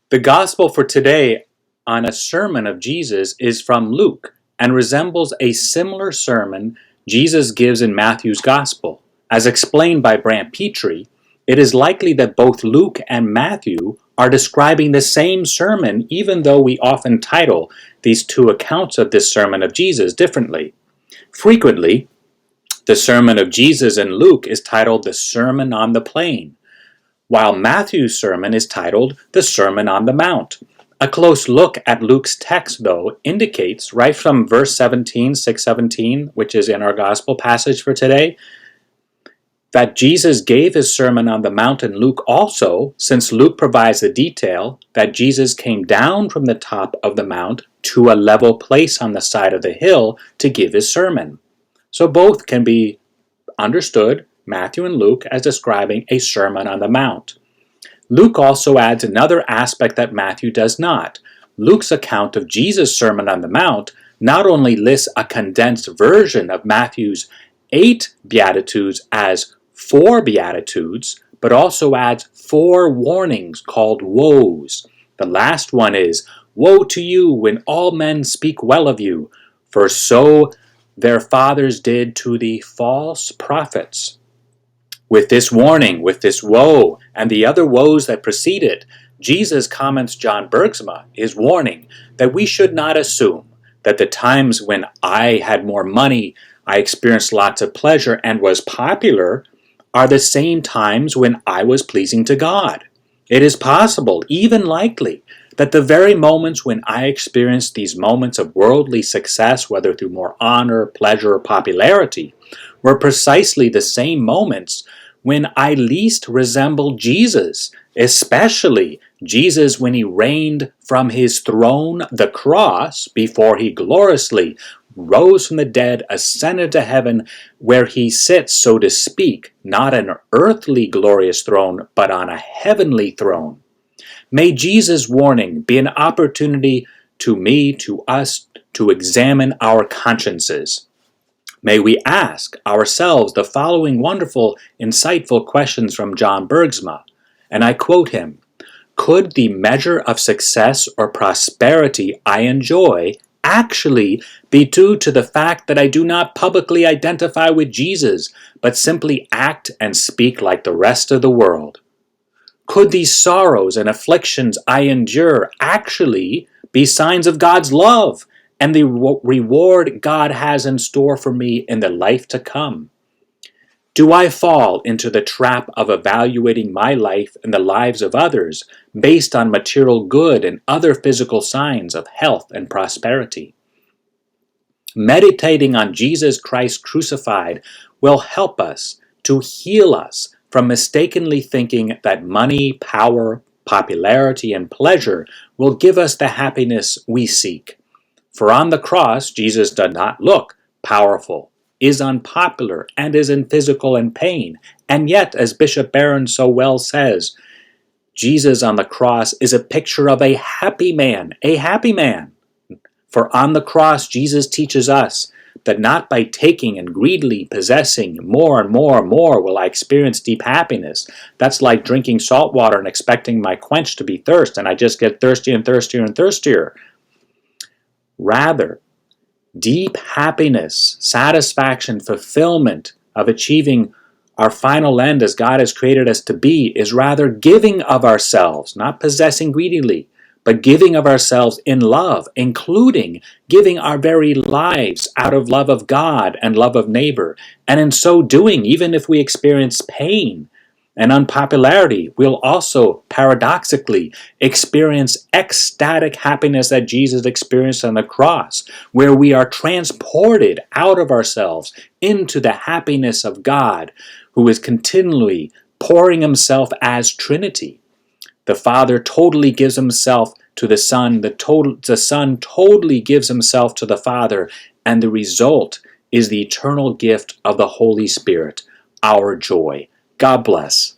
The gospel for today on a sermon of Jesus is from Luke and resembles a similar sermon Jesus gives in Matthew's gospel. As explained by Brant Pitre, it is likely that both Luke and Matthew are describing the same sermon, even though we often title these two accounts of this sermon of Jesus differently. Frequently, the sermon of Jesus in Luke is titled the Sermon on the Plain, while Matthew's sermon is titled the Sermon on the Mount. A close look at Luke's text, though, indicates right from verse 17, 6:17, which is in our gospel passage for today, that Jesus gave his Sermon on the Mount in Luke also, since Luke provides the detail that Jesus came down from the top of the mount to a level place on the side of the hill to give his sermon. So both can be understood, Matthew and Luke, as describing a Sermon on the Mount. Luke also adds another aspect that Matthew does not. Luke's account of Jesus' Sermon on the Mount not only lists a condensed version of Matthew's 8 Beatitudes as 4 Beatitudes, but also adds 4 warnings called woes. The last one is, "Woe to you when all men speak well of you, for so their fathers did to the false prophets." With this warning, with this woe, and the other woes that preceded, Jesus comments John Bergsma, his warning, that we should not assume that the times when I had more money, I experienced lots of pleasure, and was popular, are the same times when I was pleasing to God. It is possible, even likely, that the very moments when I experienced these moments of worldly success, whether through more honor, pleasure, or popularity, were precisely the same moments when I least resembled Jesus, especially Jesus when he reigned from his throne, the cross, before he gloriously rose from the dead, ascended to heaven, where he sits, so to speak, not an earthly glorious throne, but on a heavenly throne. May Jesus' warning be an opportunity to me, to us, to examine our consciences. May we ask ourselves the following wonderful, insightful questions from John Bergsma, and I quote him: "Could the measure of success or prosperity I enjoy actually be due to the fact that I do not publicly identify with Jesus, but simply act and speak like the rest of the world? Could these sorrows and afflictions I endure actually be signs of God's love and the reward God has in store for me in the life to come? Do I fall into the trap of evaluating my life and the lives of others based on material good and other physical signs of health and prosperity?" Meditating on Jesus Christ crucified will help us to heal us from mistakenly thinking that money, power, popularity, and pleasure will give us the happiness we seek. For on the cross, Jesus did not look powerful, is unpopular, and is in physical and pain. And yet, as Bishop Barron so well says, Jesus on the cross is a picture of a happy man, a happy man. For on the cross, Jesus teaches us that not by taking and greedily possessing more and more and more will I experience deep happiness. That's like drinking salt water and expecting my quench to be thirst, and I just get thirstier and thirstier and thirstier. Rather, deep happiness, satisfaction, fulfillment of achieving our final end as God has created us to be is rather giving of ourselves, not possessing greedily, but giving of ourselves in love, including giving our very lives out of love of God and love of neighbor. And in so doing, even if we experience pain and unpopularity, we'll also paradoxically experience ecstatic happiness that Jesus experienced on the cross, where we are transported out of ourselves into the happiness of God, who is continually pouring himself as Trinity. The Father totally gives himself to the Son, the Son totally gives himself to the Father, and the result is the eternal gift of the Holy Spirit, our joy. God bless.